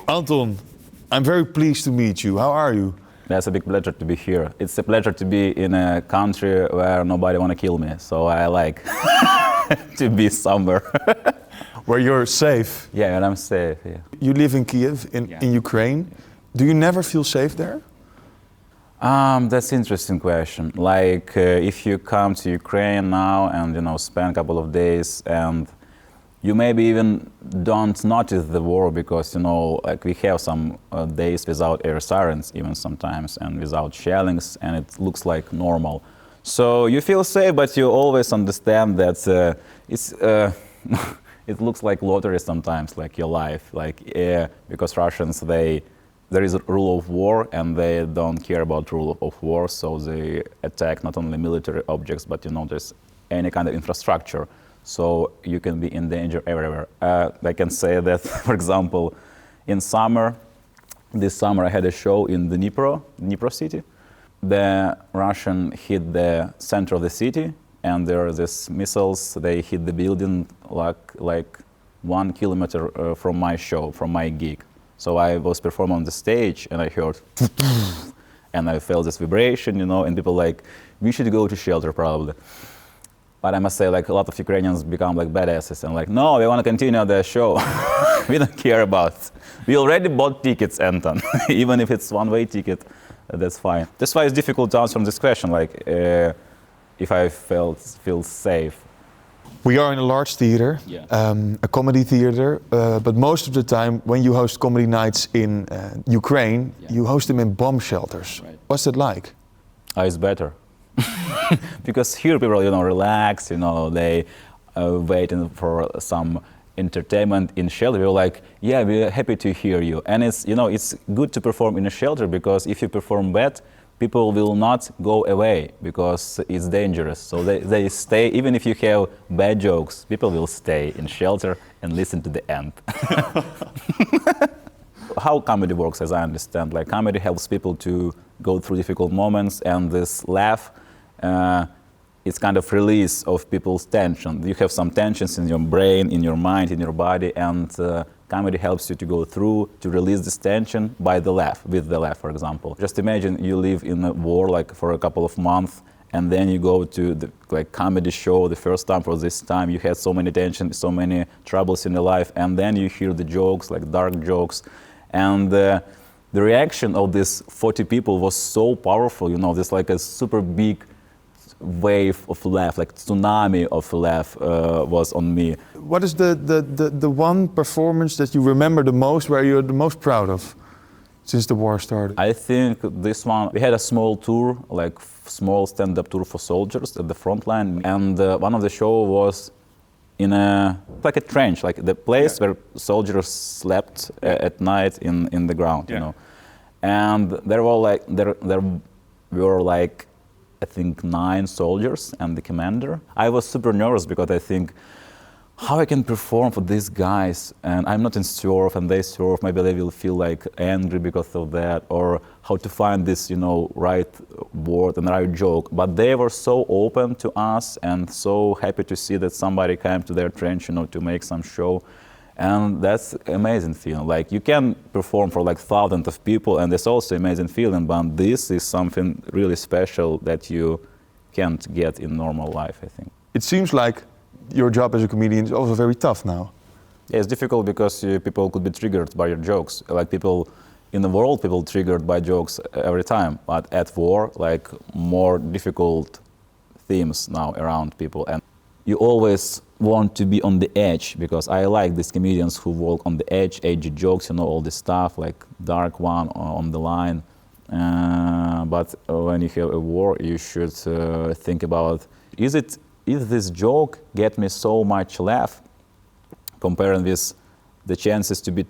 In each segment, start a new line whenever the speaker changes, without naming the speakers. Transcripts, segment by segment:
Anton, I'm very pleased to meet you. How are you?
It's a big pleasure to be here. It's a pleasure to be in a country where nobody want to kill me, so I like to be somewhere.
Where you're safe.
Yeah, and I'm safe, yeah.
You live in Kiev, in Ukraine. Do you never feel safe there?
That's an interesting question. Like, if you come to Ukraine now and, spend a couple of days and you maybe even don't notice the war because, like we have some days without air sirens even sometimes and without shellings and it looks like normal. So you feel safe, but you always understand that it looks like lottery sometimes, like your life, because Russians, there is a rule of war and they don't care about rule of war, so they attack not only military objects, but there's any kind of infrastructure. So you can be in danger everywhere. I can say that, for example, in this summer I had a show in the Dnipro city. The Russian hit the center of the city and there are these missiles, they hit the building like 1 kilometer from my show, from my gig. So I was performing on the stage and I heard and I felt this vibration, and people like, we should go to shelter probably. But I must say, like, a lot of Ukrainians become like badasses and like, no, we want to continue the show. We don't care about it. We already bought tickets, Anton. Even if it's one-way ticket, that's fine. That's why it's difficult to answer this question, like, if I feel safe.
We are in a large theater, a comedy theater, but most of the time when you host comedy nights in Ukraine, you host them in bomb shelters. Right. What's it like?
It's better. Because here people, relax, they waiting for some entertainment in shelter. We're like, yeah, we're happy to hear you. And it's good to perform in a shelter because if you perform bad, people will not go away because it's dangerous. So they stay, even if you have bad jokes, people will stay in shelter and listen to the end. How comedy works, as I understand, like comedy helps people to go through difficult moments and this laugh, it's kind of release of people's tension. You have some tensions in your brain, in your mind, in your body, and comedy helps you to go through, to release this tension by the laugh, with the laugh, for example. Just imagine you live in a war like for a couple of months, and then you go to the comedy show the first time. For this time you had so many tension, so many troubles in your life, and then you hear the jokes, like dark jokes, and the reaction of these 40 people was so powerful, this like a super big wave of laugh, like tsunami of laugh was on me.
What is the one performance that you remember the most, where you're the most proud of since the war started?
I think this one, we had a small tour, like small stand-up tour for soldiers at the front line, and one of the show was in like a trench, like the place where soldiers slept at night in the ground, and there were like I think 9 soldiers and the commander. I was super nervous because I think how I can perform for these guys, and I'm not in surf and they surf, maybe they will feel like angry because of that, or how to find this right word and right joke. But they were so open to us and so happy to see that somebody came to their trench to make some show. And that's amazing feeling. Like you can perform for like thousands of people and it's also amazing feeling, but this is something really special that you can't get in normal life, I think.
It seems like your job as a comedian is also very tough now.
Yeah, it's difficult because people could be triggered by your jokes. Like people in the world, people triggered by jokes every time, but at war, like more difficult themes now around people. And you always want to be on the edge, because I like these comedians who walk on the edge, edgy jokes, all this stuff, like dark one on the line. But when you have a war, you should think about, is this joke get me so much laugh, comparing with the chances to be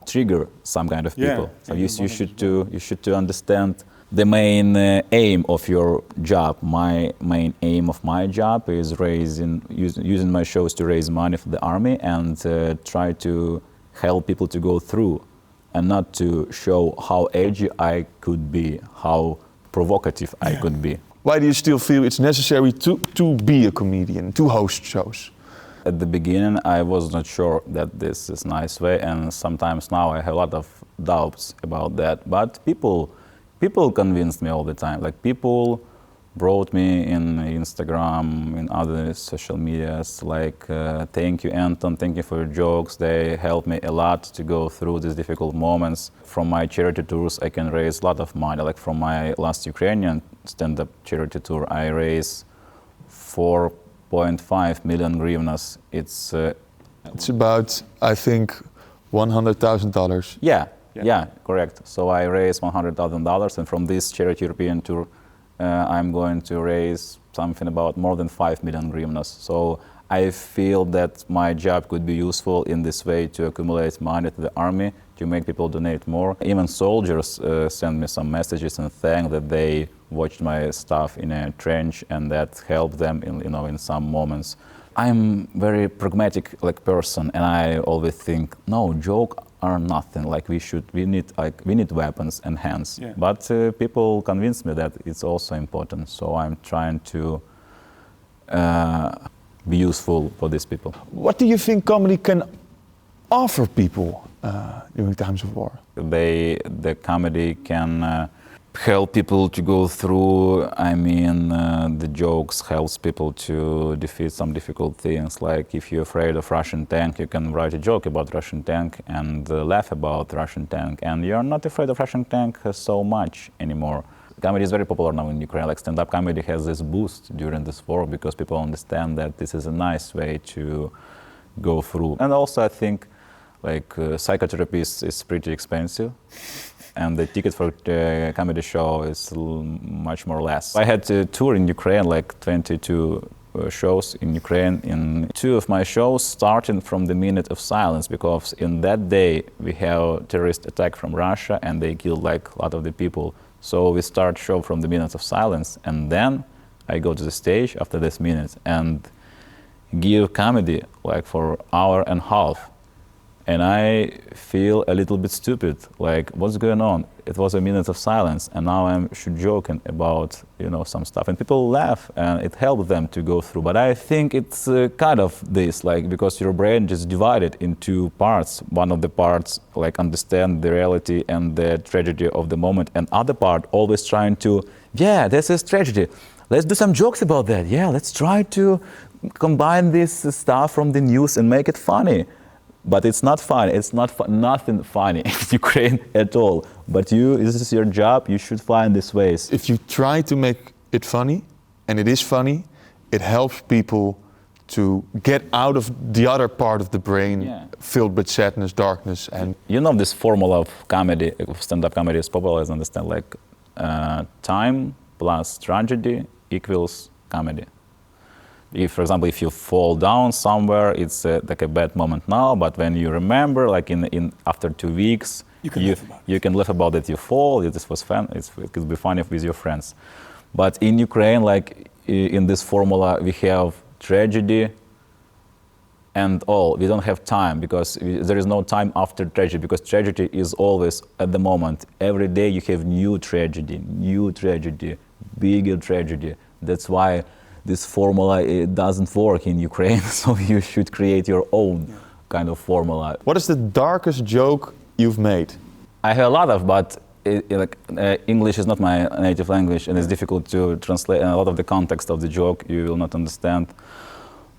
trigger some kind of people. So you should to understand the main aim of your job. My main aim of my job is using my shows to raise money for the army and try to help people to go through, and not to show how edgy I could be, how provocative I could be.
Why do you still feel it's necessary to be a comedian, to host shows?
At the beginning, I was not sure that this is a nice way, and sometimes now I have a lot of doubts about that. But people convinced me all the time. Like people wrote me in Instagram, in other social medias, like, thank you, Anton, thank you for your jokes. They helped me a lot to go through these difficult moments. From my charity tours, I can raise a lot of money. Like from my last Ukrainian stand-up charity tour, I raised 4.5 million hryvnias. It's
about, I think, $100,000.
Yeah, correct. So I raised $100,000, and from this charity European tour, I'm going to raise something about more than 5 million hryvnias. So I feel that my job could be useful in this way to accumulate money to the army, to make people donate more. Even soldiers send me some messages and thank that they watched my stuff in a trench and that helped them in some moments. I'm very pragmatic person, and I always think, no, joke are nothing. Like we need weapons and hands. Yeah. But people convince me that it's also important. So I'm trying to be useful for these people.
What do you think comedy can offer people during times of war?
The comedy can help people to go through. I mean, the jokes helps people to defeat some difficult things. Like if you're afraid of Russian tank, you can write a joke about Russian tank and laugh about Russian tank, and you're not afraid of Russian tank so much anymore. Comedy is very popular now in Ukraine. Like stand-up comedy has this boost during this war because people understand that this is a nice way to go through. And also I think psychotherapy is pretty expensive. And the ticket for the comedy show is much more less. I had a tour in Ukraine, like 22 shows in Ukraine. In 2 of my shows, starting from the minute of silence, because in that day we have terrorist attack from Russia and they killed like a lot of the people. So we start show from the minute of silence, and then I go to the stage after this minute and give comedy like for hour and a half. And I feel a little bit stupid, like what's going on? It was a minute of silence and now I'm joking about, some stuff, and people laugh and it helps them to go through. But I think it's kind of this, like, because your brain just divided in 2 parts. One of the parts like understand the reality and the tragedy of the moment, and other part always trying to, yeah, this is tragedy. Let's do some jokes about that. Yeah, let's try to combine this stuff from the news and make it funny. But it's not funny. It's nothing funny in Ukraine at all. But this is your job. You should find these ways.
If you try to make it funny, and it is funny, it helps people to get out of the other part of the brain filled with sadness, darkness, and
this formula of comedy, of stand-up comedy is popular, as I understand, like time plus tragedy equals comedy. If, for example, if you fall down somewhere, it's like a bad moment now. But when you remember, like after 2 weeks, you can laugh about that you fall. This was fun. It could be funny with your friends. But in Ukraine, like in this formula, we have tragedy and all. We don't have time because there is no time after tragedy, because tragedy is always at the moment. Every day you have new tragedy, bigger tragedy. That's why this formula, it doesn't work in Ukraine, so you should create your own kind of formula.
What is the darkest joke you've made?
I have a lot of, but English is not my native language, and it's difficult to translate, and a lot of the context of the joke you will not understand.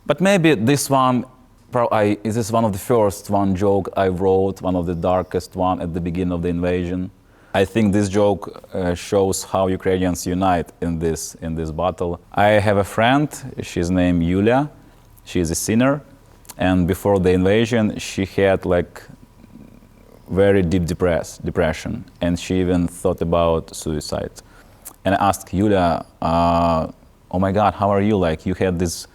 But maybe this one, this is one of the first joke I wrote, one of the darkest one at the beginning of the invasion. I think this joke shows how Ukrainians unite in this battle. I have a friend, she's named Yulia, she's a singer, and before the invasion she had like very deep depression, and she even thought about suicide. And I asked Yulia, oh my God, how are you? Like, you had this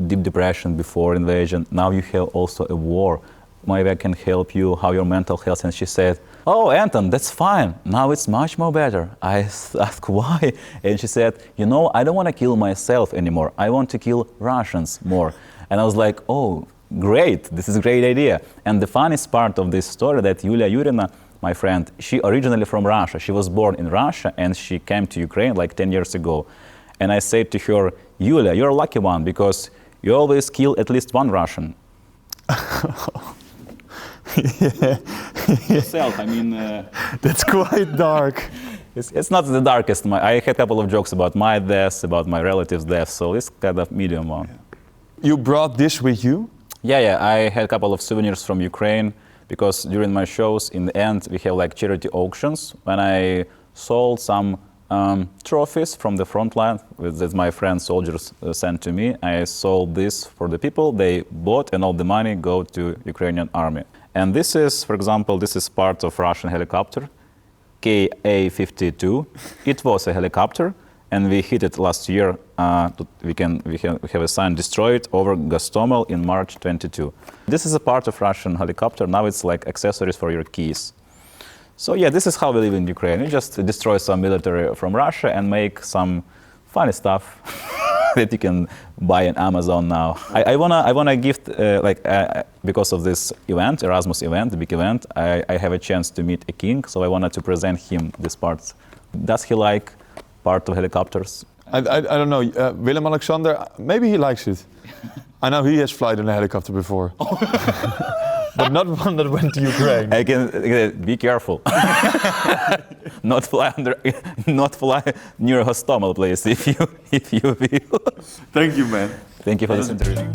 deep depression before invasion, now you have also a war. Maybe I can help you, how your mental health? And she said, oh, Anton, that's fine. Now it's much more better. I asked why, and she said, I don't want to kill myself anymore. I want to kill Russians more. And I was like, oh, great, this is a great idea. And the funniest part of this story that Yulia Yurina, my friend, she originally from Russia. She was born in Russia and she came to Ukraine like 10 years ago. And I said to her, Yulia, you're a lucky one because you always kill at least one Russian. Yourself, I mean...
That's quite dark.
It's not the darkest. I had a couple of jokes about my deaths, about my relatives' deaths, so it's kind of medium one.
You brought this with you?
Yeah, I had a couple of souvenirs from Ukraine, because during my shows, in the end, we have like charity auctions, when I sold some trophies from the front line that my friends soldiers sent to me. I sold this for the people, they bought, and all the money go to Ukrainian army. And this is, for example, this is part of Russian helicopter, Ka-52. It was a helicopter, and we hit it last year. We have a sign destroyed over Gostomel in March 22. This is a part of Russian helicopter. Now it's like accessories for your keys. So yeah, this is how we live in Ukraine. You just destroy some military from Russia and make some funny stuff that you can buy on Amazon now. I wanna gift because of this event, Erasmus event, the big event. I have a chance to meet a king, so I wanted to present him this part. Does he like part of helicopters?
I don't know. Willem Alexander, maybe he likes it. I know he has flown in a helicopter before. But not one that went to Ukraine.
I can be careful. Not fly near a Hostomel place if you will.
Thank you, man.
Thank you for this interview.